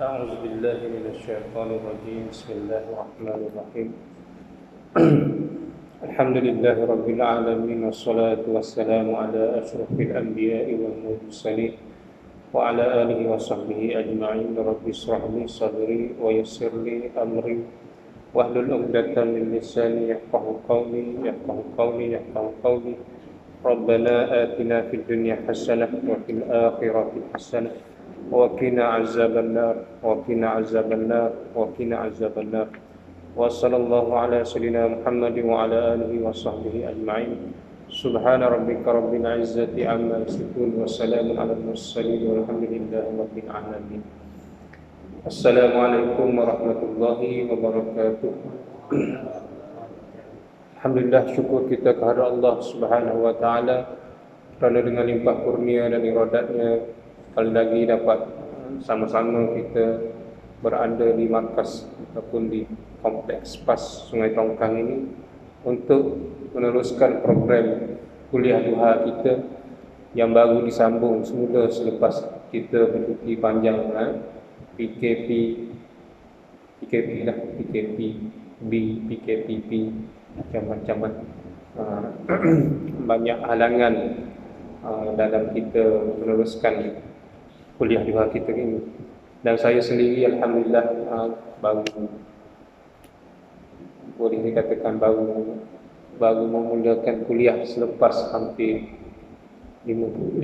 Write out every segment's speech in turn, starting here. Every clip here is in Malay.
أعوذ بالله من الشيطان الرجيم بسم الله الرحمن الرحيم الحمد لله رب العالمين والصلاة والسلام على أشرف الأنبياء والمرسلين وعلى آله وصحبه أجمعين رب اشرح لي صدري ويسر لي أمري واحلل عقدة من لساني يفقهوا قولي ربنا آتنا في الدنيا حسنة وفي الآخرة حسنة وقنا عذاب النار وصلى الله على سيدنا محمد وعلى آله وصحبه أجمعين سبحان ربك رب العزة عما يصفون وسلام على المرسلين والحمد لله رب العالمين. Assalamualaikum warahmatullahi wabarakatuh. Alhamdulillah, syukur kita kepada Allah Subhanahu wa taala kerana dengan limpah kurnia dan iradatnya sekali lagi dapat sama-sama kita berada di markas ataupun di kompleks PAS Sungai Tongkang ini untuk meneruskan program kuliah duha kita yang baru disambung semula selepas kita bercuti panjang PKPP macam-macam banyak halangan dalam kita meneruskan kuliah duha kita ini. Dan saya sendiri alhamdulillah baru boleh dikatakan baru memulakan kuliah selepas hampir 5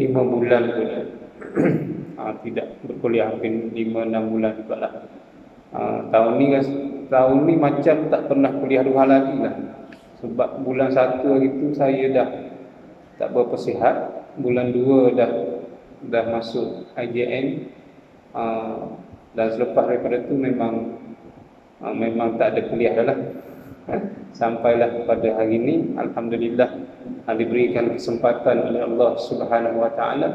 bulan punya tidak berkuliah, hampir 5-6 bulan juga lah. Tahun ni macam tak pernah kuliah duha lagi lah. Sebab bulan 1 hari tu saya dah tak berapa sihat. Bulan 2 dah masuk IJN, dan selepas daripada tu memang tak ada kuliah dah lah. Sampailah pada hari ini alhamdulillah diberikan kesempatan oleh Allah Subhanahu wa taala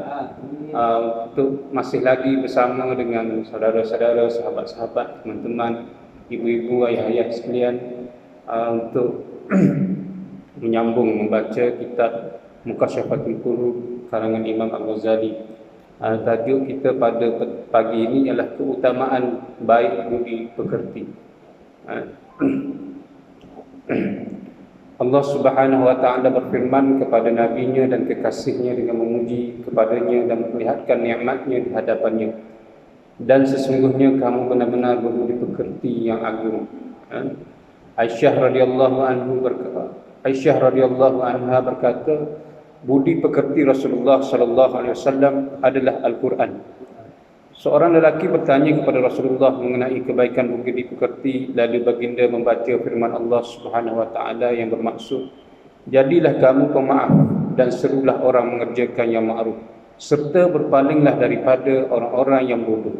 untuk masih lagi bersama dengan saudara-saudara, sahabat-sahabat, teman-teman, ibu-ibu, ayah-ayah sekalian untuk menyambung membaca kitab Muqasyafatul Qulub karangan Imam Al-Ghazali. Tajuk kita pada pagi ini ialah keutamaan baik budi pekerti. Allah Subhanahu wa taala berfirman kepada nabinya dan kekasihnya dengan memuji kepadanya dan memperlihatkan nikmatnya di hadapannya. Dan sesungguhnya kamu benar-benar berbudi pekerti yang agung. Aisyah radhiyallahu anha berkata, budi pekerti Rasulullah sallallahu alaihi wasallam adalah Al-Quran. Seorang lelaki bertanya kepada Rasulullah mengenai kebaikan budi pekerti, lalu baginda membaca firman Allah Subhanahu wa taala yang bermaksud, jadilah kamu pemaaf dan serulah orang mengerjakan yang ma'ruf, serta berpalinglah daripada orang-orang yang bodoh.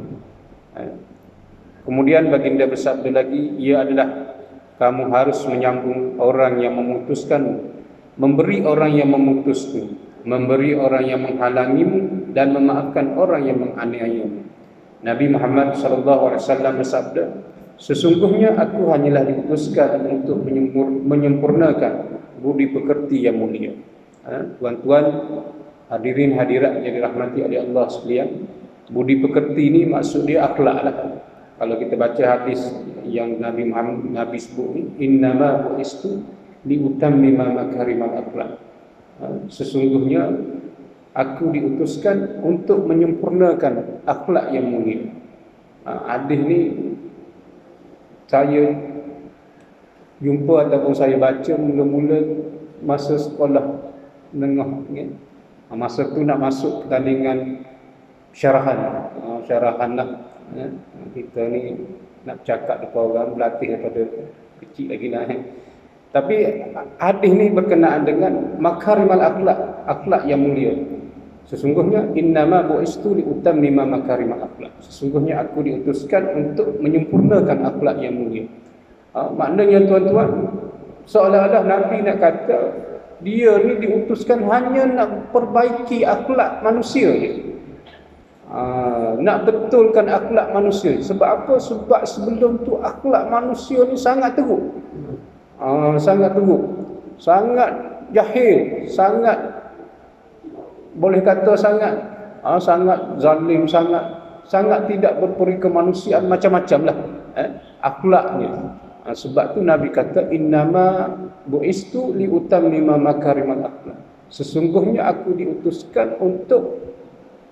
Kemudian baginda bersabda lagi, ia adalah kamu harus menyambung orang yang memutuskanmu, memberi orang yang memutusmu, memberi orang yang menghalangimu, dan memaafkan orang yang menganiayamu. Nabi Muhammad SAW bersabda, sesungguhnya aku hanyalah diutuskan untuk menyempurnakan budi pekerti yang mulia. Tuan-tuan, hadirin hadirat yang dirahmati oleh Allah sekalian, budi pekerti ini maksud dia akhlak lah. Kalau kita baca hadis yang Nabi sebut ni, innama bu'istu liutammima makarimal akhlak. Sesungguhnya aku diutuskan untuk menyempurnakan akhlak yang mulia. Hadis ni saya jumpa ataupun saya baca mula-mula masa sekolah menengah kan. Masa tu nak masuk pertandingan syarahan lah. Kita ni nak cakap depan orang, berlatih daripada kecil lagi lah. Tapi hadis ni berkenaan dengan makarimal akhlak yang mulia. Sesungguhnya innama bu'istu liutammima makarimal akhlak. Sesungguhnya aku diutuskan untuk menyempurnakan akhlak yang mulia. Maknanya tuan-tuan, seolah-olah Nabi nak kata dia ni diutuskan hanya nak perbaiki akhlak manusia je. Nak betulkan akhlak manusia. Sebab apa? Sebab sebelum tu akhlak manusia ni sangat teruk. Sangat jahil, sangat boleh kata sangat zalim, sangat sangat tidak berperi kemanusiaan, macam-macam lah akhlaknya. Sebab tu Nabi kata innama bu'istu liutammima makarimal akhlak. Sesungguhnya aku diutuskan untuk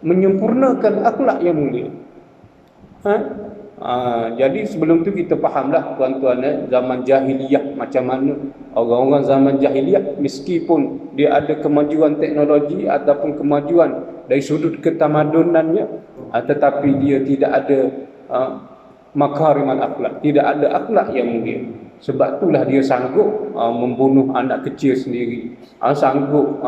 menyempurnakan akhlak yang mulia. Jadi sebelum tu kita fahamlah tuan-tuan, zaman jahiliyah macam mana orang-orang zaman jahiliyah, meskipun dia ada kemajuan teknologi ataupun kemajuan dari sudut ketamadunannya, tetapi dia tidak ada makarimal akhlak, tidak ada akhlak yang mulia. Sebab itulah dia sanggup membunuh anak kecil sendiri, sanggup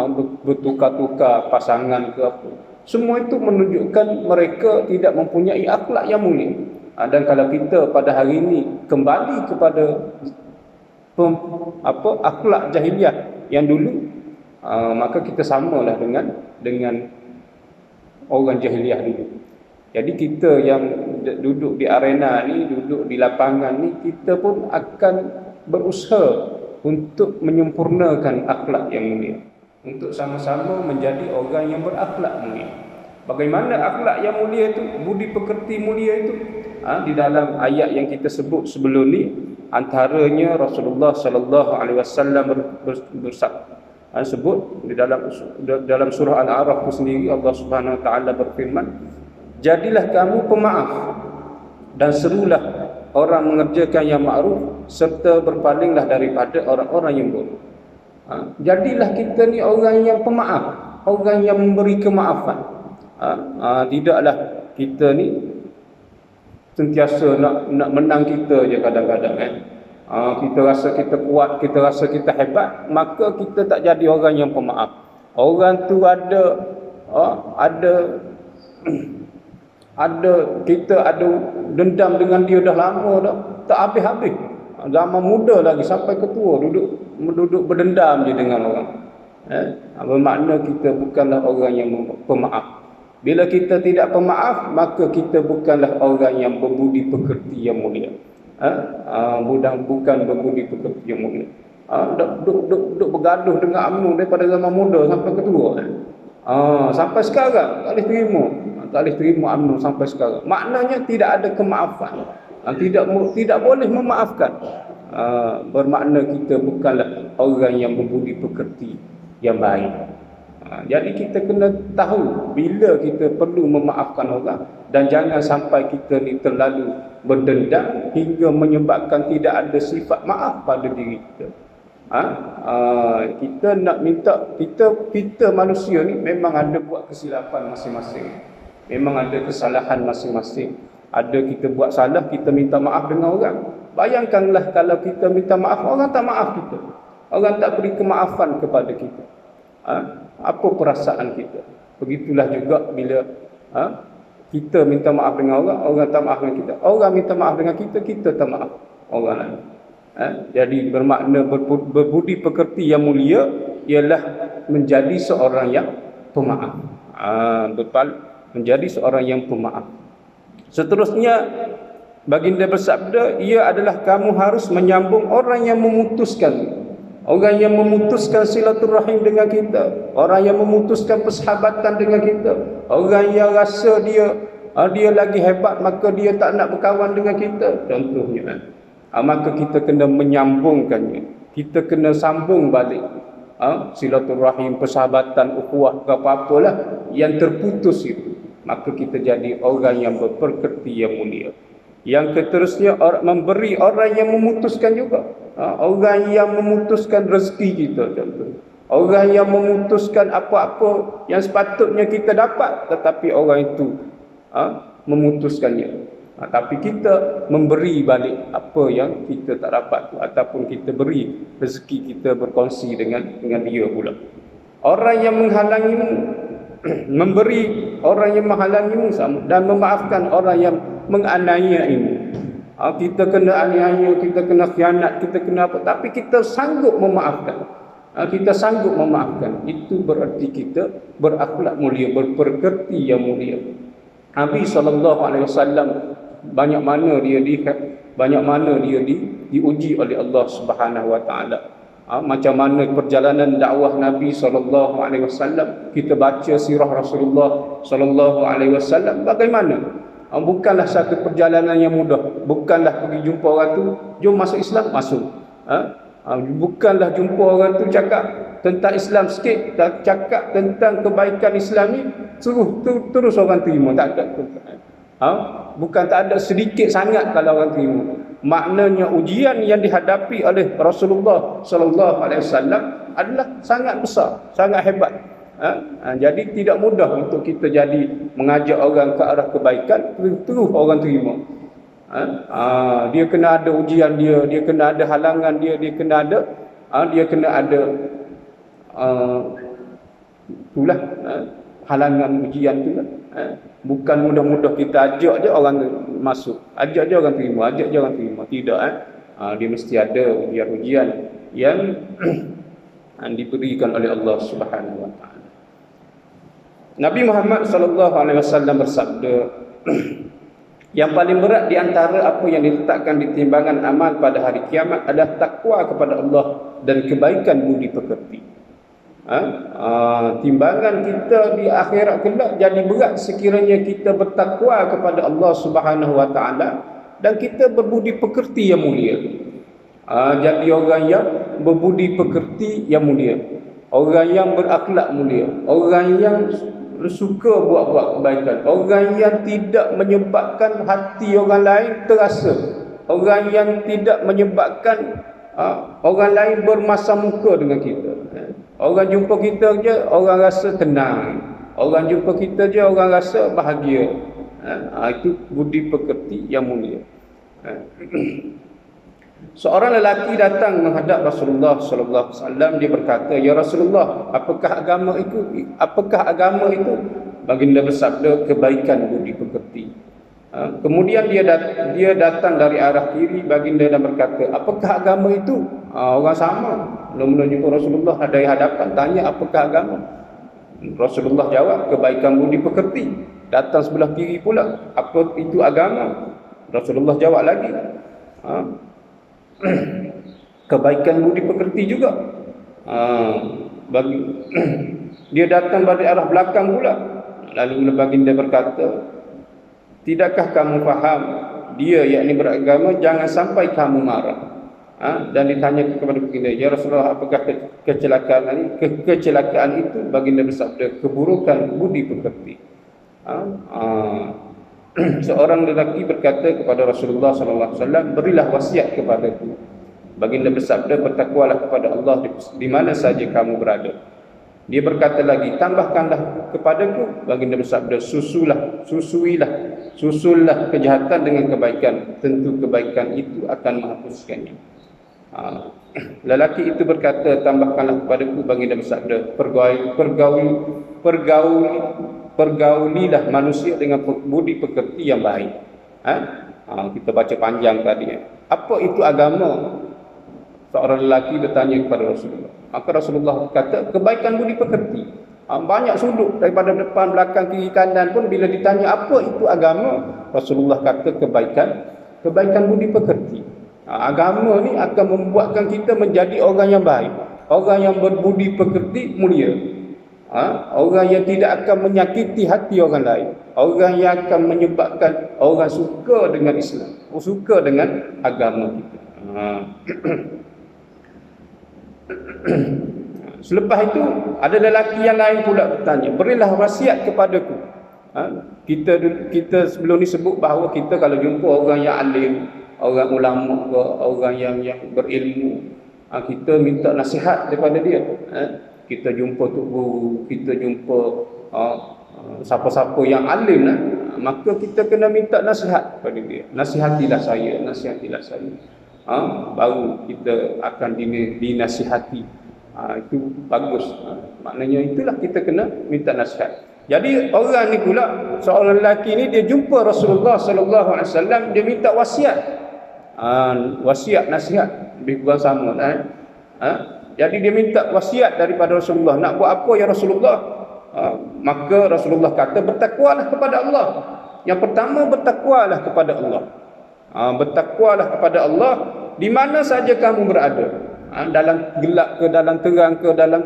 bertukar-tukar pasangan ke apa. Semua itu menunjukkan mereka tidak mempunyai akhlak yang mulia. Dan kalau kita pada hari ini kembali kepada akhlak jahiliyah yang dulu, maka kita samalah dengan orang jahiliyah dulu. Jadi kita yang duduk di arena ni, duduk di lapangan ni, kita pun akan berusaha untuk menyempurnakan akhlak yang mulia, untuk sama-sama menjadi orang yang berakhlak mulia. Bagaimana akhlak yang mulia itu, budi pekerti mulia itu? Di dalam ayat yang kita sebut sebelum ni, antaranya Rasulullah sallallahu alaihi wasallam sebut di dalam surah Al-A'raf itu sendiri, Allah Subhanahu wa taala berfirman, jadilah kamu pemaaf dan serulah orang mengerjakan yang ma'ruf serta berpalinglah daripada orang-orang yang buruk. Jadilah kita ni orang yang pemaaf, orang yang memberi kemaafan. Tidaklah kita ni sentiasa nak menang kita je kadang-kadang kita rasa kita kuat, kita rasa kita hebat, maka kita tak jadi orang yang pemaaf. Orang tu ada kita ada dendam dengan dia dah lama dah, tak habis-habis. Zaman muda lagi sampai ke tua duduk berdendam je dengan orang. Bermakna kita bukanlah orang yang pemaaf. Bila kita tidak pemaaf, maka kita bukanlah orang yang berbudi pekerti yang mulia. Bukan berbudi pekerti yang mulia. Duk bergaduh dengan UMNO daripada zaman muda sampai ke tua. Sampai sekarang tak boleh terima UMNO sampai sekarang. Maknanya tidak ada kemaafan. Tidak boleh memaafkan. Bermakna kita bukanlah orang yang berbudi pekerti yang baik. Jadi kita kena tahu bila kita perlu memaafkan orang, dan jangan sampai kita ni terlalu berdendam hingga menyebabkan tidak ada sifat maaf pada diri kita. Kita nak minta, kita manusia ni memang ada buat kesilapan masing-masing, memang ada kesalahan masing-masing. Ada kita buat salah, kita minta maaf dengan orang. Bayangkanlah kalau kita minta maaf, orang tak maaf kita, orang tak beri kemaafan kepada kita. Apa perasaan kita? Begitulah juga bila kita minta maaf dengan orang, orang tak maaf dengan kita. Orang minta maaf dengan kita, kita tak maaf orang lain. Jadi bermakna berbudi pekerti yang mulia ialah menjadi seorang yang pemaaf. Menjadi seorang yang pemaaf. Seterusnya baginda bersabda, ia adalah kamu harus menyambung orang yang memutuskan. Orang yang memutuskan silaturahim dengan kita, orang yang memutuskan persahabatan dengan kita, orang yang rasa dia lagi hebat maka dia tak nak berkawan dengan kita, contohnya. Maka kita kena menyambungkannya. Kita kena sambung balik silaturahim, persahabatan, ukhuwah, apa-apalah yang terputus itu. Maka kita jadi orang yang berpekerti yang mulia. Yang keterusnya, memberi orang yang memutuskan juga. Orang yang memutuskan rezeki kita, contoh. Orang yang memutuskan apa-apa yang sepatutnya kita dapat, tetapi orang itu memutuskannya. Tapi kita memberi balik apa yang kita tak dapat tu, ataupun kita beri rezeki kita berkongsi dengan dia pula. Orang yang menghalangimu, memberi orang yang menghalangimu sama, dan memaafkan orang yang menganiayaimu. Kita kena aniaya, kita kena khianat, kita kena apa, tapi kita sanggup memaafkan. Kita sanggup memaafkan. Itu berarti kita berakhlak mulia, berpekerti yang mulia. Nabi SAW banyak mana dia diuji oleh Allah Subhanahu wa taala. Macam mana perjalanan dakwah Nabi SAW, kita baca sirah Rasulullah SAW, bagaimana Bukanlah satu perjalanan yang mudah. Bukanlah pergi jumpa orang tu, jom masuk Islam, masuk. Bukanlah jumpa orang tu cakap tentang Islam sikit, cakap tentang kebaikan Islam ni, terus orang terima. Tak ada. Bukan tak ada, sedikit sangat kalau orang terima. Maknanya ujian yang dihadapi oleh Rasulullah sallallahu alaihi wasallam adalah sangat besar, sangat hebat. Jadi tidak mudah untuk kita jadi mengajak orang ke arah kebaikan terus orang terima. Dia kena ada ujian dia kena ada halangan dia kena ada itulah halangan ujian itulah. Bukan mudah-mudah kita ajak je orang masuk, ajak je orang terima, tidak. Dia mesti ada ujian-ujian yang diberikan oleh Allah Subhanahu wa taala. Nabi Muhammad sallallahu alaihi wasallam bersabda, yang paling berat di antara apa yang diletakkan di timbangan amal pada hari kiamat adalah takwa kepada Allah dan kebaikan budi pekerti. Timbangan kita di akhirat kelak jadi berat sekiranya kita bertakwa kepada Allah Subhanahu wa taala dan kita berbudi pekerti yang mulia. Jadi orang yang berbudi pekerti yang mulia, orang yang berakhlak mulia, orang yang suka buat kebaikan, orang yang tidak menyebabkan hati orang lain terasa, orang yang tidak menyebabkan orang lain bermasam muka dengan kita. Orang jumpa kita je orang rasa tenang, orang jumpa kita je orang rasa bahagia. Itu budi pekerti yang mulia. Seorang lelaki datang menghadap Rasulullah sallallahu alaihi wasallam. Dia berkata, "Ya Rasulullah, apakah agama itu? Apakah agama itu?" Baginda bersabda, "Kebaikan budi pekerti." Kemudian dia datang dari arah kiri. Baginda dan berkata, "Apakah agama itu?" Orang sama. Mula-mula jumpa Rasulullah ada di hadapan, tanya apakah agama. Rasulullah jawab, "Kebaikan budi pekerti." Datang sebelah kiri pula, "Apa itu agama?" Rasulullah jawab lagi, "Kebaikan budi pekerti juga." Dia datang dari arah belakang pula. Lalu baginda berkata, "Tidakkah kamu faham dia yakni beragama, jangan sampai kamu marah." Dan ditanya kepada baginda, "Ya Rasulullah, apakah kecelakaan itu?" Baginda bersabda, "Keburukan budi pekerti." Seorang lelaki berkata kepada Rasulullah sallallahu alaihi wasallam, "Berilah wasiat kepadaku." Baginda bersabda, "Bertakwalah kepada Allah di mana saja kamu berada." Dia berkata lagi, "Tambahkanlah kepadaku." Baginda bersabda, "Susullah kejahatan dengan kebaikan, tentu kebaikan itu akan menghapuskannya." Lelaki itu berkata, "Tambahkanlah kepadaku." Baginda bersabda, Pergaulilah manusia dengan budi pekerti yang baik. Kita baca panjang tadi. Apa itu agama? Seorang lelaki bertanya kepada Rasulullah. Maka Rasulullah berkata, kebaikan budi pekerti. Banyak sudut daripada depan, belakang, kiri, kanan pun bila ditanya apa itu agama, Rasulullah kata kebaikan budi pekerti. Agama ni akan membuatkan kita menjadi orang yang baik, orang yang berbudi pekerti mulia. Orang yang tidak akan menyakiti hati orang lain, orang yang akan menyebabkan orang suka dengan Islam, suka dengan agama kita. Selepas itu ada lelaki yang lain pula bertanya, "Berilah wasiat kepadaku." Kita sebelum ni sebut bahawa kita kalau jumpa orang yang alim, orang ulama ke, orang yang berilmu, kita minta nasihat daripada dia. Kita jumpa tok guru, kita jumpa siapa-siapa yang alim, maka kita kena minta nasihat kepada dia. Nasihatilah saya. Baru kita akan dinasihati. Itu bagus. Maknanya itulah kita kena minta nasihat. Jadi orang ni pula, seorang lelaki ni dia jumpa Rasulullah sallallahu alaihi wasallam, dia minta wasiat. Wasiat nasihat lebih kurang sama Jadi dia minta wasiat daripada Rasulullah. Nak buat apa ya Rasulullah? Maka Rasulullah kata, bertakwalah kepada Allah. Yang pertama, bertakwalah kepada Allah. Bertakwalah kepada Allah di mana saja kamu berada. Dalam gelap ke, dalam terang ke, dalam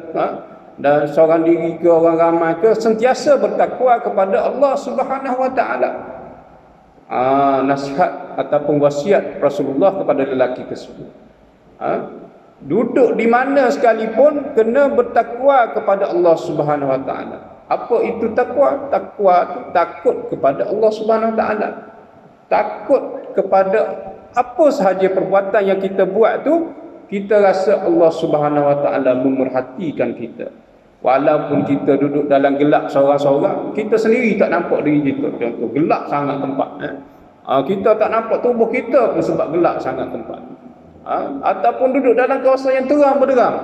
seorang diri ke, orang ramai ke, sentiasa bertakwa kepada Allah Subhanahu wa taala. nasihat ataupun wasiat Rasulullah kepada lelaki tersebut. Duduk di mana sekalipun kena bertakwa kepada Allah Subhanahu Wa Taala. Apa itu takwa? Takwa itu takut kepada Allah Subhanahu Wa Taala. Takut kepada apa sahaja perbuatan yang kita buat tu, kita rasa Allah Subhanahu Wa Taala memerhatikan kita. Walaupun kita duduk dalam gelap seorang-seorang, kita sendiri tak nampak diri kita. Contoh, gelap sangat tempat. Kita tak nampak tubuh kita pun sebab gelap sangat tempat. Ataupun duduk dalam kawasan yang terang benderang,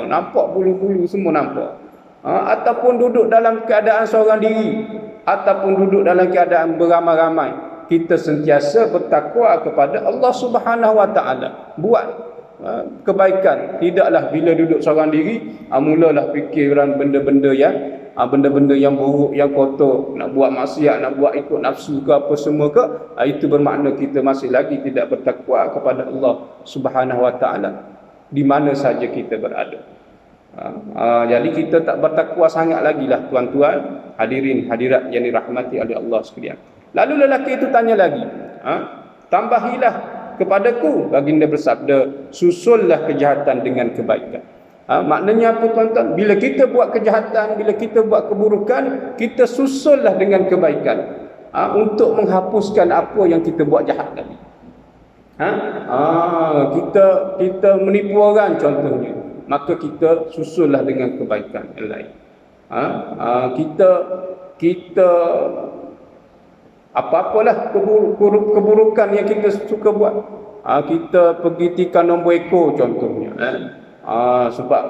nampak bulu-bulu semua nampak. Ataupun duduk dalam keadaan seorang diri, ataupun duduk dalam keadaan beramai-ramai, kita sentiasa bertakwa kepada Allah Subhanahu Wa Taala. Buat kebaikan. Tidaklah bila duduk seorang diri, mulalah fikiran benda-benda yang buruk, yang kotor, nak buat maksiat, nak buat ikut nafsu ke apa semua ke, itu bermakna kita masih lagi tidak bertakwa kepada Allah Subhanahu Wa Taala di mana saja kita berada. Jadi kita tak bertakwa sangat lagi lah, tuan-tuan, hadirin hadirat yang dirahmati oleh Allah sekalian. Lalu lelaki itu tanya lagi, tambahilah kepadaku. Baginda bersabda, susullah kejahatan dengan kebaikan. Maknanya apa, tuan-tuan? Bila kita buat kejahatan, bila kita buat keburukan, kita susullah dengan kebaikan, untuk menghapuskan apa yang kita buat jahat tadi. Kita menipu orang contohnya, maka kita susullah dengan kebaikan yang lain. Kita apa-apalah keburukan yang kita suka buat, kita pergi tikar nombor ekor contohnya, sebab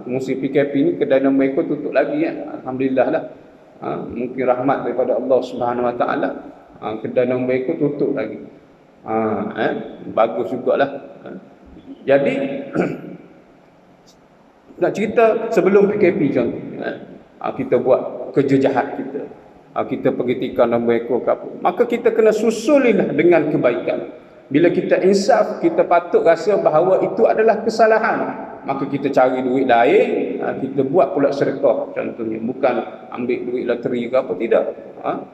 musim PKP ni kedai nombor ekor tutup lagi, alhamdulillah lah, mungkin rahmat daripada Allah Subhanahu Wa Taala, kedai nombor ekor tutup lagi, bagus jugalah. Jadi nak cerita sebelum PKP contohnya, kita buat kerja jahat kita pergi tikar nombor ekor ke apa, maka kita kena susulilah dengan kebaikan. Bila kita insaf, kita patut rasa bahawa itu adalah kesalahan, maka kita cari duit lain, kita buat pula sedekah contohnya, bukan ambil duit loteri ke apa, tidak,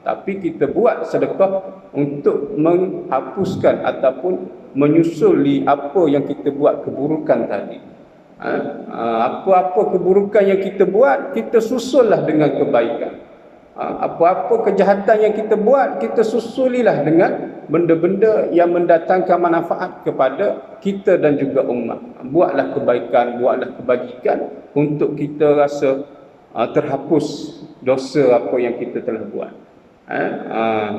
tapi kita buat sedekah untuk menghapuskan ataupun menyusuli apa yang kita buat keburukan tadi. Apa-apa keburukan yang kita buat, kita susullah dengan kebaikan. Apa-apa kejahatan yang kita buat, kita susulilah dengan benda-benda yang mendatangkan manfaat kepada kita dan juga umat. Buatlah kebaikan, buatlah kebajikan untuk kita rasa terhapus dosa apa yang kita telah buat.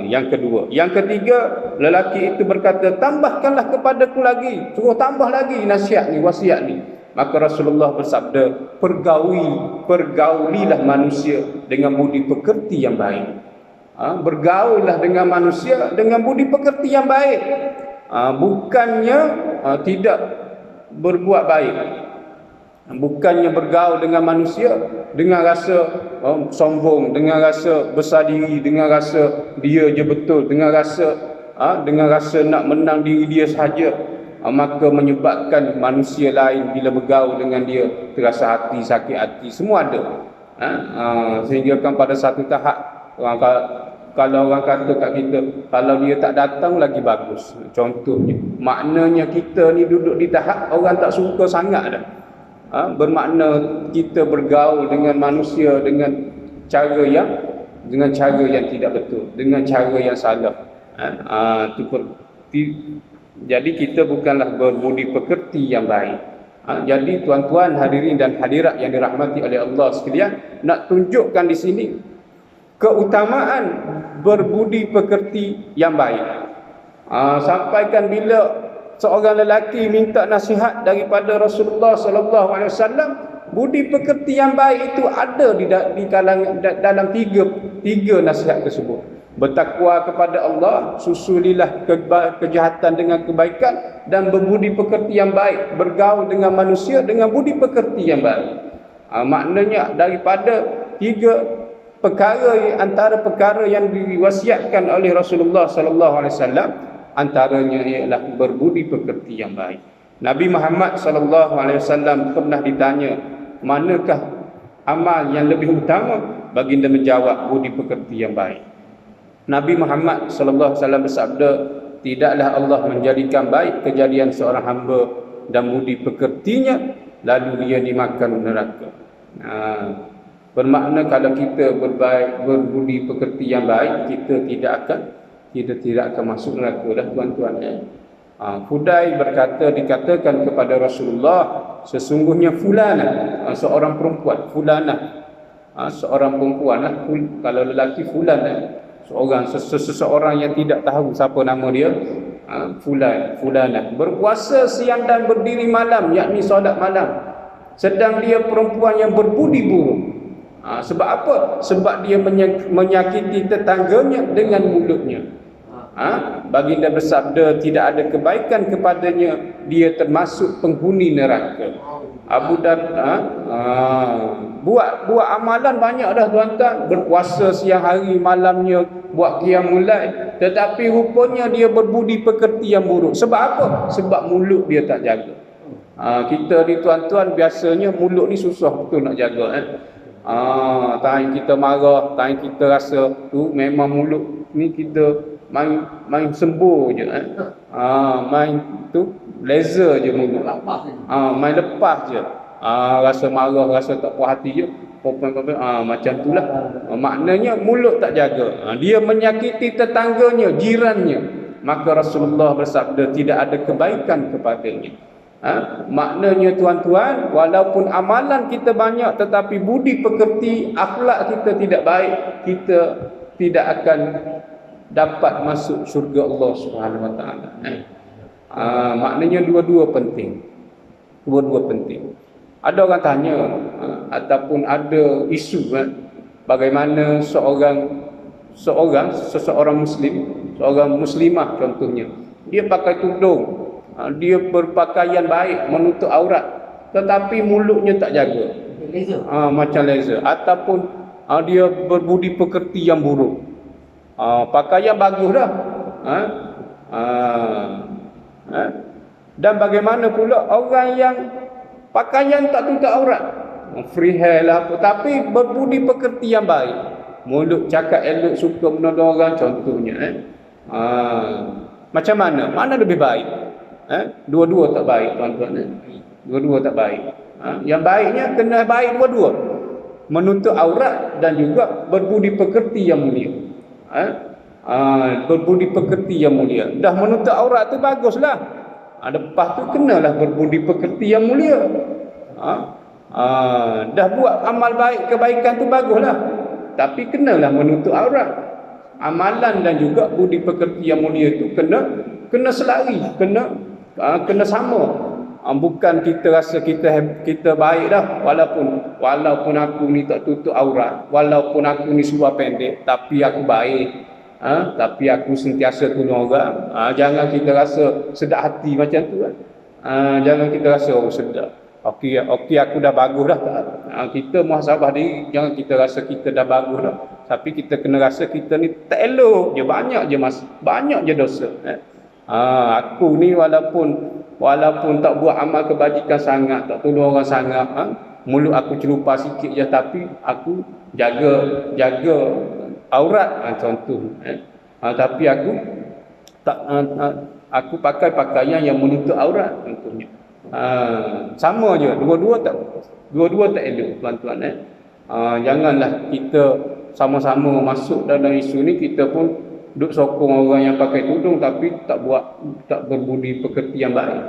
Yang kedua. Yang ketiga, lelaki itu berkata, tambahkanlah kepadaku lagi, suruh tambah lagi nasihat ni, wasiat ni. Maka Rasulullah bersabda, pergaulilah manusia dengan budi pekerti yang baik. Bergaullah dengan manusia dengan budi pekerti yang baik. Bukannya tidak berbuat baik. Bukannya bergaul dengan manusia dengan rasa sombong, dengan rasa besar diri, dengan rasa dia je betul, dengan rasa nak menang diri dia sahaja. Maka menyebabkan manusia lain bila bergaul dengan dia terasa hati, sakit hati, semua ada. Sehingga kan pada satu tahap kalau orang kata kat kita, kalau dia tak datang lagi bagus contohnya, maknanya kita ni duduk di tahap orang tak suka sangat dah. Bermakna kita bergaul dengan manusia dengan cara yang tidak betul, dengan cara yang salah. Jadi kita bukanlah berbudi pekerti yang baik. Jadi tuan-tuan, hadirin dan hadirat yang dirahmati oleh Allah sekalian, nak tunjukkan di sini keutamaan berbudi pekerti yang baik. Sampaikan bila seorang lelaki minta nasihat daripada Rasulullah sallallahu alaihi wasallam, budi pekerti yang baik itu ada di kalangan dalam tiga nasihat tersebut. Bertakwa kepada Allah, susulilah kejahatan dengan kebaikan, dan berbudi pekerti yang baik, bergaul dengan manusia dengan budi pekerti yang baik. Maknanya daripada tiga perkara, antara perkara yang diwasiatkan oleh Rasulullah sallallahu alaihi wasallam, antaranya ialah berbudi pekerti yang baik. Nabi Muhammad sallallahu alaihi wasallam pernah ditanya, manakah amal yang lebih utama? Baginda menjawab, budi pekerti yang baik. Nabi Muhammad sallallahu alaihi wasallam bersabda, tidaklah Allah menjadikan baik kejadian seorang hamba dan budi pekertinya lalu dia dimakan neraka. Bermakna kalau kita berbudi pekerti yang baik, kita tidak akan masuk neraka dah tuan-tuan. Fudai dikatakan kepada Rasulullah, sesungguhnya fulanah, seorang perempuan, seorang perempuan lah, kalau lelaki fulanah, seseorang yang tidak tahu siapa nama dia, fulanah berpuasa siang dan berdiri malam, yakni solat malam, sedang dia perempuan yang berbudi buruk. Sebab apa? Sebab dia menyakiti tetangganya dengan mulutnya. Baginda bersabda, tidak ada kebaikan kepadanya, dia termasuk penghuni neraka. Abu Darda buat amalan banyak dah tuan-tuan, berpuasa siang hari malamnya, buat qiyamul lail, tetapi rupanya dia berbudi pekerti yang buruk. Sebab apa? Sebab mulut dia tak jaga. Kita ni tuan-tuan biasanya mulut ni susah betul nak jaga. Time kita marah, time kita rasa tu memang mulut ni kita main sembuh je. Main tu laser je mulut. Main lepas je. Rasa marah, rasa tak puas hati je, macam itulah. Maknanya mulut tak jaga. Dia menyakiti tetangganya, jirannya, maka Rasulullah bersabda tidak ada kebaikan kepadanya. Maknanya tuan-tuan, walaupun amalan kita banyak tetapi budi pekerti, akhlak kita tidak baik, kita tidak akan dapat masuk syurga Allah Subhanahu Wa Taala. Maknanya dua-dua penting. Ada orang tanya ataupun ada isu bagaimana seseorang muslim, seorang muslimah contohnya, dia pakai tudung, dia berpakaian baik, menutup aurat, tetapi mulutnya tak jaga, macam laser, ataupun dia berbudi pekerti yang buruk. Pakaian bagus dah, dan bagaimana pula orang yang pakaian tak tutup aurat, free hair lah apa, tapi berbudi pekerti yang baik, mulut cakap elok, suka menolong orang contohnya. Macam mana lebih baik? Dua-dua tak baik tuan-tuan. Dua-dua tak baik. Yang baiknya kena baik dua-dua, menutup aurat dan juga berbudi pekerti yang mulia. Berbudi pekerti yang mulia. Dah menutup aurat tu baguslah. Lepas tu kenalah berbudi pekerti yang mulia. Dah buat amal baik, kebaikan tu baguslah, tapi kenalah menutup aurat. Amalan dan juga budi pekerti yang mulia tu kena selari, kena sama. Bukan kita rasa kita baik dah, walaupun aku ni tak tutup aurat, walaupun aku ni seluar pendek, tapi aku baik. Tapi aku sentiasa tolong orang. Jangan kita rasa sedap hati macam tu kan. Jangan kita rasa sedap. Okey aku dah bagus dah. Kita muhasabah diri, jangan kita rasa kita dah bagus dah, tapi kita kena rasa kita ni tak elok je, banyak je dosa. Aku ni walaupun tak buat amal kebajikan sangat, tak tolong orang sangat, mulut aku celupar sikit je, tapi aku jaga aurat, contoh. Tapi aku pakai pakaian yang menutup aurat contohnya. Sama je, dua-dua tak elok tuan-tuan. Janganlah kita sama-sama masuk dalam isu ni, kita pun duk sokong orang yang pakai tudung tapi tak berbudi pekerti yang baik.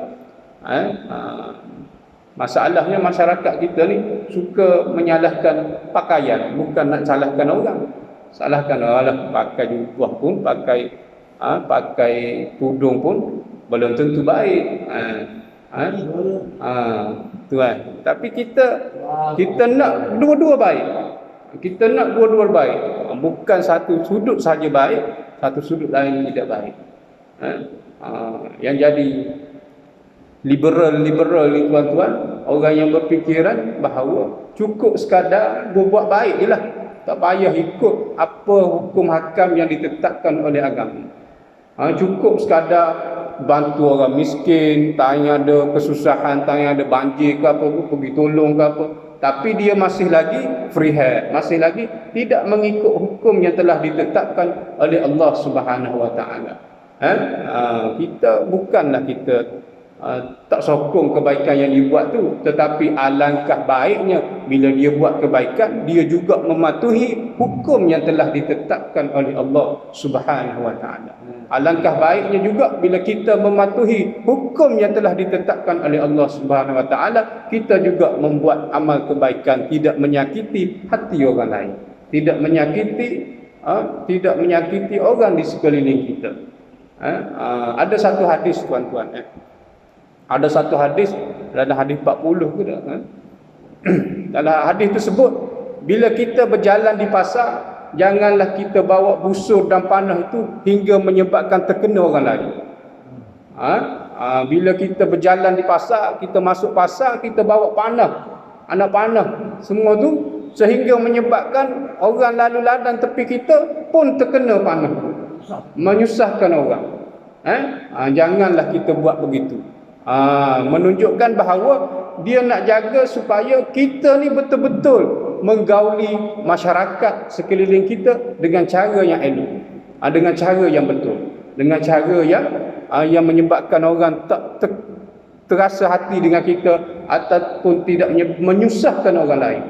Masalahnya masyarakat kita ni suka menyalahkan pakaian, bukan nak salahkan orang. Salahkan orang pakai jubah pun, pakai tudung pun belum tentu baik. Tuan. Tapi kita nak dua-dua baik. Kita nak dua-dua baik. Bukan satu sudut saja baik, satu sudut lain tidak baik. Yang jadi liberal ni tuan-tuan, orang yang berfikiran bahawa cukup sekadar berbuat baik je lah, tak payah ikut apa hukum hakam yang ditetapkan oleh agama. Cukup sekadar bantu orang miskin, tanya ada kesusahan, tanya ada banjir ke apa, pergi tolong ke apa. tapi dia masih lagi free hand, masih lagi tidak mengikut hukum yang telah ditetapkan oleh Allah Subhanahu wa taala. Kita bukanlah kita tak sokong kebaikan yang dibuat tu, tetapi alangkah baiknya bila dia buat kebaikan, dia juga mematuhi hukum yang telah ditetapkan oleh Allah Subhanahu wa taala. Alangkah baiknya juga bila kita mematuhi hukum yang telah ditetapkan oleh Allah Subhanahu wa taala, kita juga membuat amal kebaikan, tidak menyakiti hati orang lain, tidak menyakiti orang di sekeliling kita. Ada satu hadis tuan-tuan, ada satu hadis dalam hadis 40 ke tak? Dalam hadis tersebut, bila kita berjalan di pasar, janganlah kita bawa busur dan panah itu hingga menyebabkan terkena orang lain. Bila kita berjalan di pasar, kita masuk pasar, kita bawa panah, anak panah, semua tu sehingga menyebabkan orang lalu lalang tepi kita pun terkena panah, menyusahkan orang. Janganlah kita buat begitu. Menunjukkan bahawa dia nak jaga supaya kita ni betul-betul menggauli masyarakat sekeliling kita dengan cara yang elok, dengan cara yang betul, dengan cara yang menyebabkan orang tak terasa hati dengan kita ataupun tidak menyusahkan orang lain.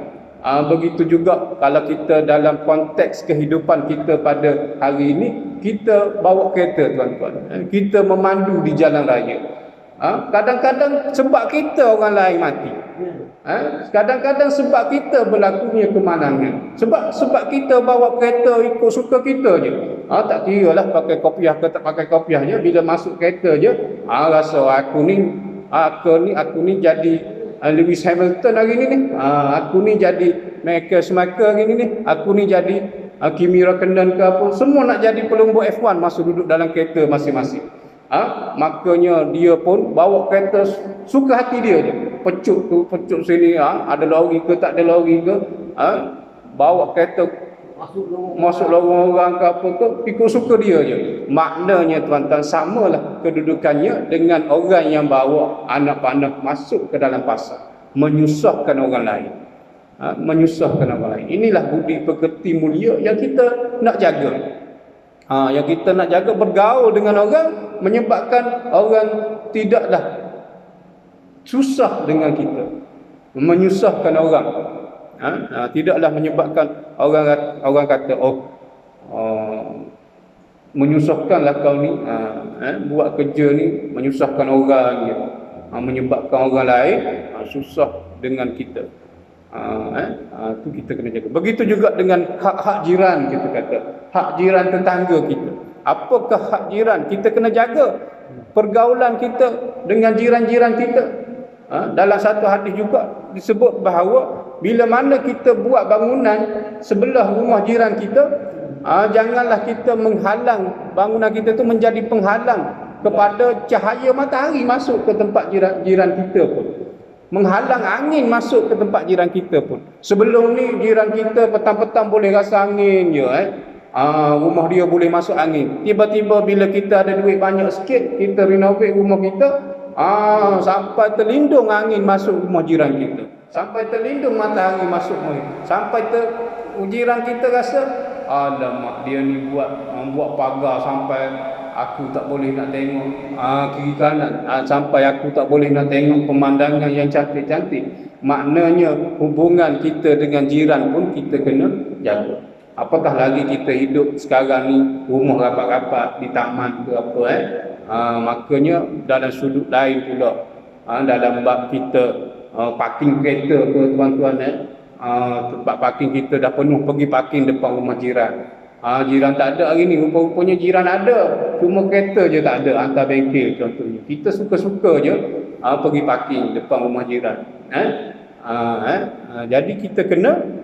Begitu juga kalau kita dalam konteks kehidupan kita pada hari ini, kita bawa kereta tuan-tuan, kita memandu di jalan raya. Kadang-kadang sebab kita orang lain mati. Kadang-kadang sebab kita berlakunya kemalangan. Sebab kita bawa kereta ikut suka kita je. Tak kira lah pakai kopiah ke tak pakai kopiah je. Bila masuk kereta je, rasa aku ni jadi Lewis Hamilton hari ni. Aku ni jadi Michael Schumacher hari ni. Aku ni jadi Kimi Räikkönen ke apa. Semua nak jadi pelumba F1 masa duduk dalam kereta masing-masing. Makanya dia pun bawa kereta suka hati dia je. Pecut tu, pecut sini, ada lori ke tak ada lori ke, bawa kereta masuk lorong orang ke apa ke, ikut suka dia je. Maknanya tuan-tuan, samalah kedudukannya dengan orang yang bawa anak panah masuk ke dalam pasar, menyusahkan orang lain. Menyusahkan orang lain. Inilah budi pekerti mulia yang kita nak jaga. Yang kita nak jaga, bergaul dengan orang, menyebabkan orang tidaklah susah dengan kita, menyusahkan orang. Tidaklah menyebabkan orang kata menyusahkanlah kau ni, buat kerja ni menyusahkan orang je, menyebabkan orang lain susah dengan kita. Itu kita kena jaga. Begitu juga dengan hak-hak jiran, kita kata hak jiran tetangga kita. Apakah hak jiran? Kita kena jaga pergaulan kita dengan jiran-jiran kita. Dalam satu hadis juga disebut bahawa bila mana kita buat bangunan sebelah rumah jiran kita, janganlah kita menghalang bangunan kita tu menjadi penghalang kepada cahaya matahari masuk ke tempat jiran kita pun, menghalang angin masuk ke tempat jiran kita pun. Sebelum ni jiran kita petang-petang boleh rasa angin je, rumah dia boleh masuk angin. Tiba-tiba bila kita ada duit banyak sikit, kita renovate rumah kita, sampai terlindung angin masuk rumah jiran kita, sampai terlindung matahari masuk rumah, sampai jiran kita rasa alamak dia ni buat pagar sampai aku tak boleh nak tengok kiri kanan, sampai aku tak boleh nak tengok pemandangan yang cantik-cantik. Maknanya hubungan kita dengan jiran pun kita kena jaga. Apatah lagi kita hidup sekarang ni rumah rapat-rapat di taman ke apa, makanya dalam sudut lain pula, dalam bab kita parking kereta ke tuan-tuan, tempat parking kita dah penuh, pergi parking depan rumah jiran. Jiran tak ada hari ni, rupa-rupanya jiran ada, cuma kereta je tak ada, hantar bengkel contohnya. Kita suka-suka je pergi parking depan rumah jiran. Jadi kita kena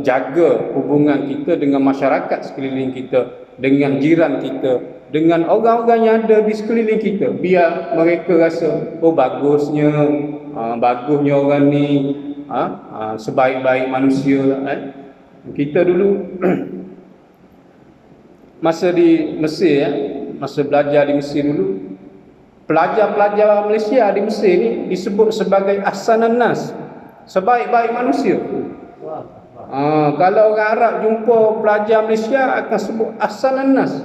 jaga hubungan kita dengan masyarakat sekeliling kita, dengan jiran kita, dengan orang-orang yang ada di sekeliling kita, biar mereka rasa bagusnya orang ni, sebaik-baik manusia. Kita dulu masa di Mesir, masa belajar di Mesir dulu, pelajar-pelajar Malaysia di Mesir ni disebut sebagai ahsanan nas. sebaik-baik manusia. Kalau orang Arab jumpa pelajar Malaysia akan sebut ahsanan nas.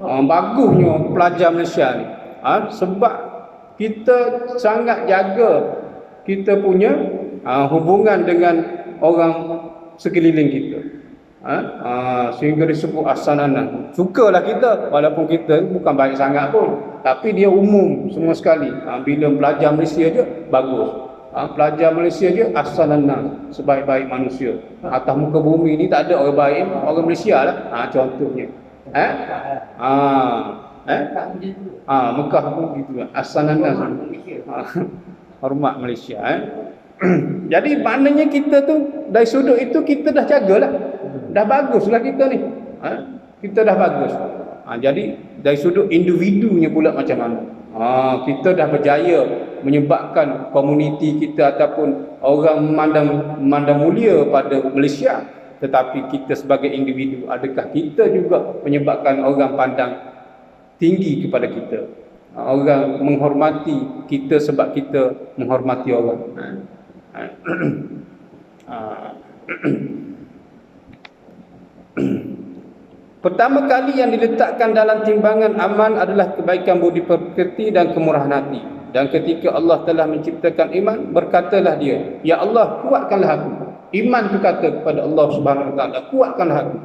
Bagusnya pelajar Malaysia ni. Sebab kita sangat jaga kita punya hubungan dengan orang sekeliling kita. Sehingga disebut ahsanan. Sukalah kita walaupun kita bukan baik sangat pun, tapi dia umum semua sekali. Bila pelajar Malaysia je bagus. Pelajar Malaysia je ahsanan, sebaik-baik manusia. Atas muka bumi ni tak ada orang baik, orang Malaysia lah. Contohnya. Mekah pun gitu lah. Ahsanan. Hormat Malaysia. Jadi maknanya kita tu dari sudut itu kita dah jagalah. Dah baguslah kita ni. Kita dah bagus. Jadi dari sudut individunya pula macam mana? Kita dah berjaya menyebabkan komuniti kita ataupun orang memandang mulia pada Malaysia. Tetapi kita sebagai individu, adakah kita juga menyebabkan orang pandang tinggi kepada kita? Orang menghormati kita sebab kita menghormati orang. Pertama kali yang diletakkan dalam timbangan amal adalah kebaikan budi pekerti dan kemurahan hati. Dan ketika Allah telah menciptakan iman, berkatalah dia, "Ya Allah, kuatkanlah aku." Iman itu kata kepada Allah Subhanahu Wa Taala, "Kuatkanlah aku."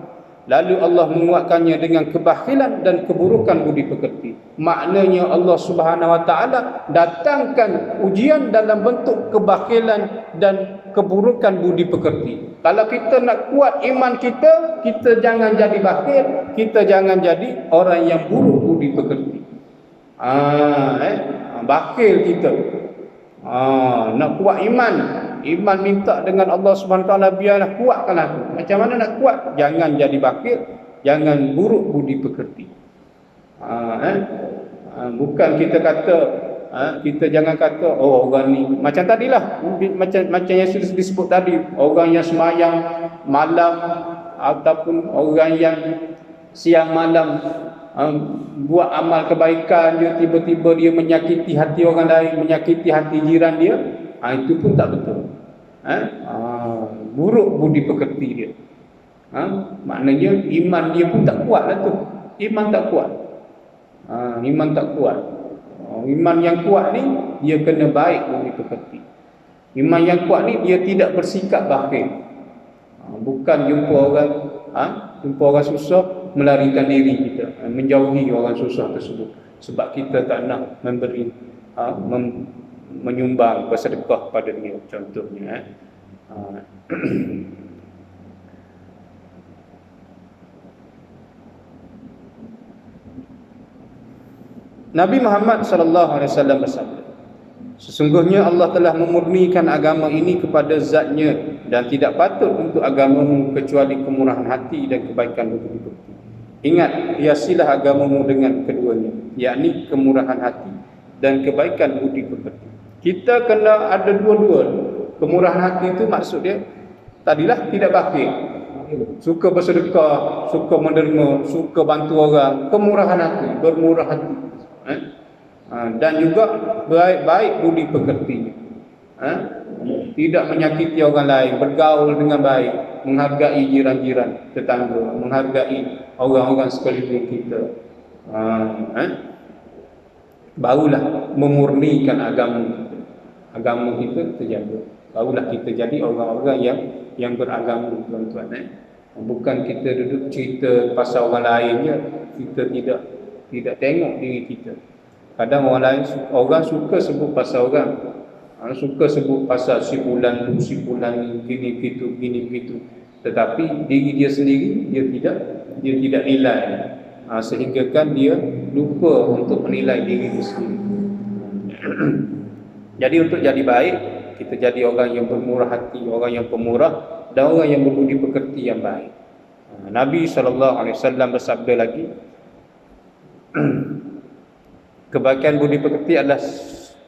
Lalu Allah menguatkannya dengan kebakhilan dan keburukan budi pekerti. Maknanya Allah Subhanahu Wa Taala datangkan ujian dalam bentuk kebakhilan dan keburukan budi pekerti. Kalau kita nak kuat iman kita, kita jangan jadi bakhil, kita jangan jadi orang yang buruk budi pekerti. Bakhil kita. Nak kuat iman, iman minta dengan Allah Subhanahu Wa Taala, biarlah kuatkan aku. Macam mana nak kuat? Jangan jadi bakhil, jangan buruk budi pekerti. Bukan kita kata kita jangan kata orang ni macam tadilah, macam yang sudah disebut tadi, orang yang semayang malam ataupun orang yang siang malam buat amal kebaikan dia, tiba-tiba dia menyakiti hati orang lain, menyakiti hati jiran dia, itu pun tak betul. Buruk budi pekerti dia. Maknanya iman dia pun tak kuat lah tu. Iman tak kuat. Iman tak kuat. Iman yang kuat ni dia kena baik budi pekerti. Iman yang kuat ni dia tidak bersikap bakhil. Bukan jumpa orang susah melarikan diri kita, menjauhi orang susah tersebut sebab kita tak nak memberi menyumbang bersedekah pada dia, contohnya. Nabi Muhammad sallallahu alaihi wasallam bersabda, "Sesungguhnya Allah telah memurnikan agama ini kepada zatnya dan tidak patut untuk agamamu kecuali kemurahan hati dan kebaikan budi pekerti. Ingat, hiasilah agamamu dengan keduanya, yakni kemurahan hati dan kebaikan budi pekerti." Kita kena ada dua-dua. Kemurahan hati itu maksud dia tadilah tidak bakhil, suka bersedekah, suka menerima, suka bantu orang. Kemurahan hati, bermurah hati. Dan juga baik budi pekertinya. Tidak menyakiti orang lain, bergaul dengan baik, menghargai jiran-jiran tetangga, menghargai orang-orang sekeliling kita. Barulah memurnikan agama kita terjaga. Barulah kita jadi orang-orang yang beragama, tuan-tuan. Bukan kita duduk cerita pasal orang lain je, kita tidak tengok diri kita. Kadang orang suka sebut pasal orang, suka sebut pasal si fulan tu, si fulan ni, gini begitu. Tetapi diri dia sendiri dia tidak nilai, sehingga kan dia lupa untuk menilai diri dia sendiri. Jadi untuk jadi baik, kita jadi orang yang bermurah hati, orang yang pemurah dan orang yang berbudi pekerti yang baik. Nabi SAW bersabda lagi, kebaikan budi pekerti adalah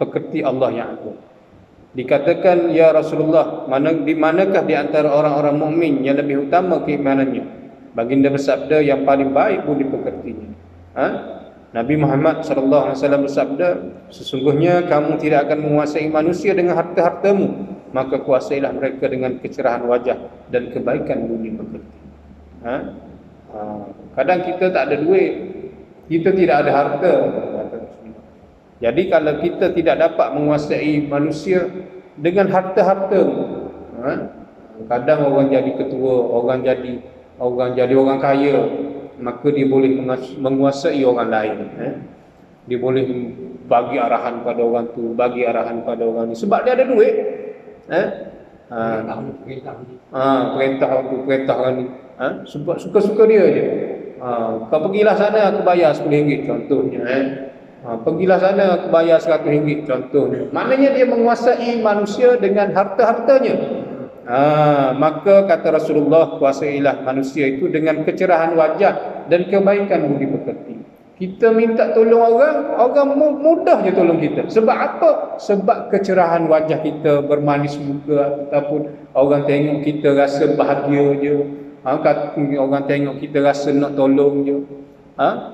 pekerti Allah yang agung. Dikatakan, "Ya Rasulullah, di manakah di antara orang-orang mukmin yang lebih utama keimanannya?" Baginda bersabda, "Yang paling baik budi pekertinya." Nabi Muhammad SAW bersabda, "Sesungguhnya kamu tidak akan menguasai manusia dengan harta-hartamu, maka kuasailah mereka dengan kecerahan wajah dan kebaikan budi pekerti. Kadang kita tak ada duit, kita tidak ada harta. Jadi kalau kita tidak dapat menguasai manusia dengan harta-harta, kadang orang jadi ketua, orang jadi orang kaya, maka dia boleh menguasai orang lain. Dia boleh bagi arahan pada orang tu, bagi arahan pada orang ni, sebab dia ada duit. Perintah orang ni, sebab suka-suka dia je. Kau pergilah sana aku bayar RM10 contohnya. Pergilah sana aku bayar RM100 contohnya. Maknanya dia menguasai manusia dengan harta-hartanya. Maka kata Rasulullah, kuasailah manusia itu dengan kecerahan wajah dan kebaikan budi pekerti. Kita minta tolong orang mudah je tolong kita. Sebab apa? Sebab kecerahan wajah kita, bermanis muka, ataupun orang tengok kita rasa bahagia je. Orang tengok kita rasa nak tolong je.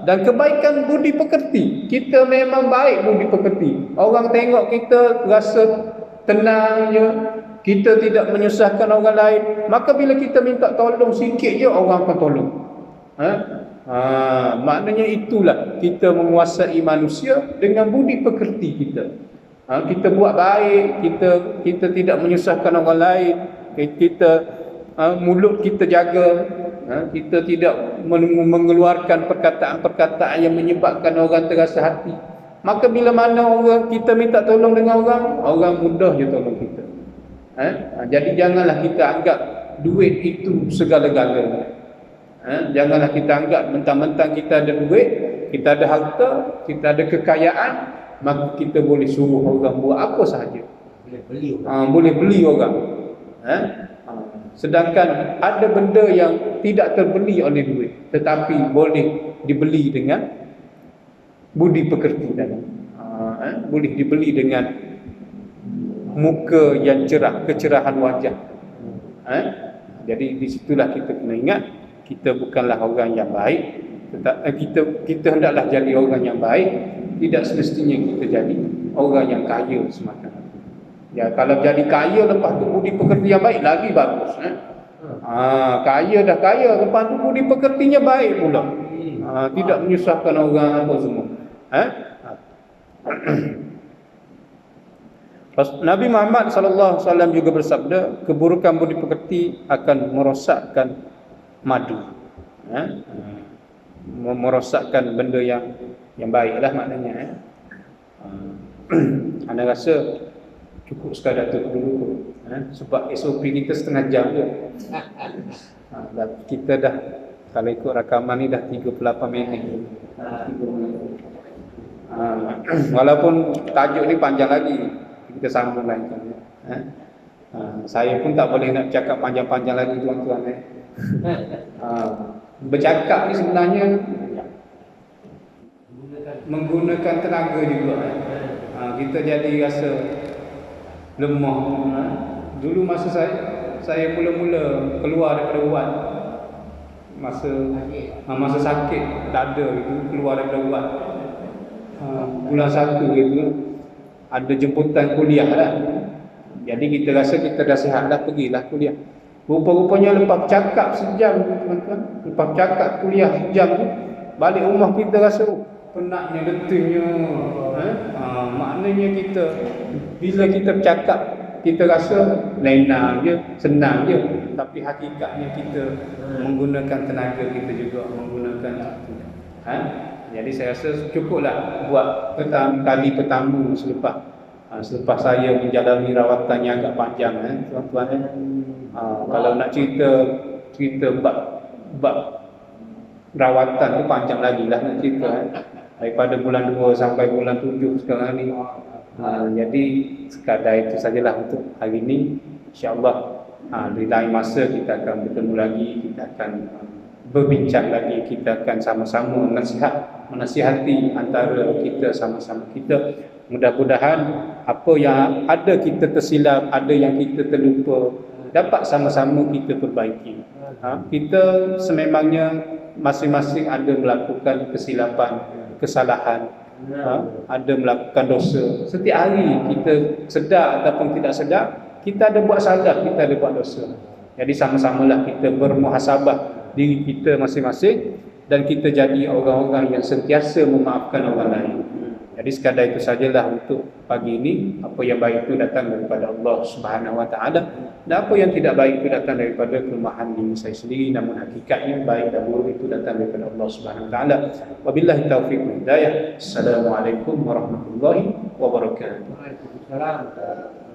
Dan kebaikan budi pekerti, kita memang baik budi pekerti. Orang tengok kita rasa tenang je, kita tidak menyusahkan orang lain, maka bila kita minta tolong sikit je, orang akan tolong. Maknanya itulah kita menguasai manusia dengan budi pekerti kita. Kita buat baik, kita tidak menyusahkan orang lain, kita mulut kita jaga, kita tidak mengeluarkan perkataan-perkataan yang menyebabkan orang terasa hati. Maka bila mana kita minta tolong dengan orang mudah je tolong kita. Jadi janganlah kita anggap duit itu segala-galanya. Janganlah kita anggap mentang-mentang kita ada duit, kita ada harta, kita ada kekayaan, maka kita boleh suruh orang buat apa sahaja. Boleh beli orang. Sedangkan ada benda yang tidak terbeli oleh duit, tetapi boleh dibeli dengan budi pekerti tadi. Boleh dibeli dengan muka yang cerah, kecerahan wajah. Jadi disitulah kita kena ingat, kita bukanlah orang yang baik, kita hendaklah jadi orang yang baik. Tidak semestinya kita jadi orang yang kaya semata. Ya, kalau jadi kaya lepas tu budi pekerti yang baik, lagi bagus. Kaya dah kaya, lepas tu budi pekertinya baik pula. Tidak menyusahkan orang apa semua. Nabi Muhammad SAW juga bersabda, keburukan budi pekerti akan merosakkan madu. Merosakkan benda yang baiklah maknanya. Anda rasa cukup sekadar tu dulu, sebab SOP kita setengah jam je. Kita dah, kalau ikut rakaman ni dah 38 minit. Walaupun tajuk ni panjang lagi, kita sambung lagi. Saya pun tak boleh nak cakap panjang-panjang lagi tuan-tuan. Bercakap ni sebenarnya menggunakan tenaga juga. Kita jadi rasa lemah. Dulu masa saya mula-mula keluar daripada ubat, masa sakit dada itu, keluar daripada ubat, bulan 1 gitu, ada jemputan kuliah lah. Jadi kita rasa kita dah sihat dah, pergilah kuliah. Rupa-rupanya lepas cakap sejam, teman-tuan, lepas cakap kuliah sejam tu, balik rumah kita rasa penatnya, letihnya. Maknanya kita, bila kita bercakap, kita rasa lenang je, senang je, tapi hakikatnya kita menggunakan tenaga kita juga, menggunakan jadi saya rasa cukuplah buat kali pertama selepas saya menjalani rawatan yang agak panjang, tuan-tuan. Kalau nak cerita bab rawatan tu panjang lagi lah nak cerita. Daripada bulan 2 sampai bulan 7 sekarang ni. Jadi sekadar itu sajalah untuk hari ini. InsyaAllah di lain masa kita akan bertemu lagi, kita akan berbincang lagi, kita akan sama-sama menasihati antara kita sama-sama kita. Mudah-mudahan apa yang ada kita tersilap, ada yang kita terlupa, dapat sama-sama kita perbaiki. Kita sememangnya masing-masing ada melakukan kesilapan, kesalahan, ada melakukan dosa. Setiap hari kita sedar ataupun tidak sedar, kita ada buat salah, kita ada buat dosa. Jadi sama-samalah kita bermuhasabah diri kita masing-masing dan kita jadi orang-orang yang sentiasa memaafkan orang lain. Jadi sekadar itu sajalah untuk pagi ini. Apa yang baik itu datang daripada Allah Subhanahu Wa Taala, dan apa yang tidak baik itu datang daripada kelemahan diri saya sendiri. Namun hakikatnya baik dan buruk itu datang daripada Allah Subhanahu Wa Taala. Wabillahi taufiq wal hidayah. Assalamualaikum warahmatullahi wabarakatuh. Waalaikumsalam.